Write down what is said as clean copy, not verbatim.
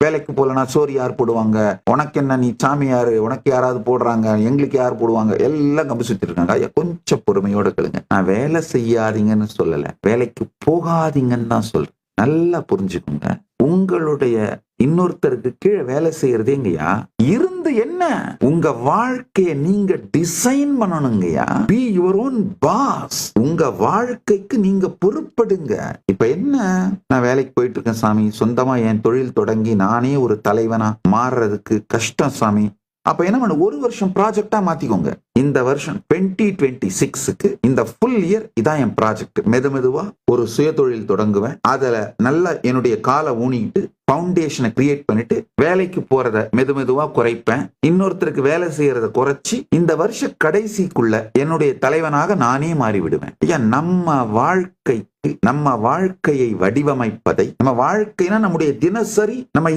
வேலைக்கு போலனா சோறு யார் போடுவாங்க, உனக்கு என்ன நீ சாமியாரு, உனக்கு யாராவது போடுறாங்க, எங்களுக்கு யார் போடுவாங்க, எல்லாம் கம்பி சுத்திட்டு இருக்காங்க. ஐயா கொஞ்சம் பொறுமையோட கேளுங்க. நான் வேலை செய்யாதீங்கன்னு சொல்லல, வேலைக்கு போகாதீங்கன்னு தான் சொல்றேன். நல்லா புரிஞ்சுக்கோங்க. உங்களுடைய இன்னொருத்தருக்கு கீழே வேலை செய்யறதேங்கய்யா இருந்து என்ன, உங்க வாழ்க்கைய நீங்க டிசைன் பண்ணணுங்கய்யா. Be your own boss. உங்க வாழ்க்கைக்கு நீங்க பொறுப்படுங்க. இப்ப என்ன, நான் வேலைக்கு போயிட்டு இருக்கேன் சாமி, சொந்தமா என் தொழில் தொடங்கி நானே ஒரு தலைவனா மாறுறதுக்கு கஷ்டம் சாமி. அப்ப என்ன பண்ணு, ஒரு வருஷம் ப்ராஜெக்டா மாத்திக்கோங்க. இந்த வருஷம் 2026க்கு இந்த ஃபுல் இயர் இதான் என் ப்ராஜெக்ட். மெதுவா ஒரு சுயதொழில் தொடங்குவேன். அதுல நல்லா என்னுடைய காலை ஊனிட்டு பவுண்டேஷனை கிரியேட் பண்ணிட்டு வேலைக்கு போறத மெதுவா குறைப்பேன். இன்னொருத்தருக்கு வேலை செய்யறத குறைச்சி இந்த வருஷ கடைசிக்குள்ள என்னுடைய தலைவனாக நானே மாறிவிடுவேன். ஐயா நம்ம வாழ்க்கையை வடிவமைப்பதை, நம்ம வாழ்க்கைனா நம்முடைய தினசரி நம்ம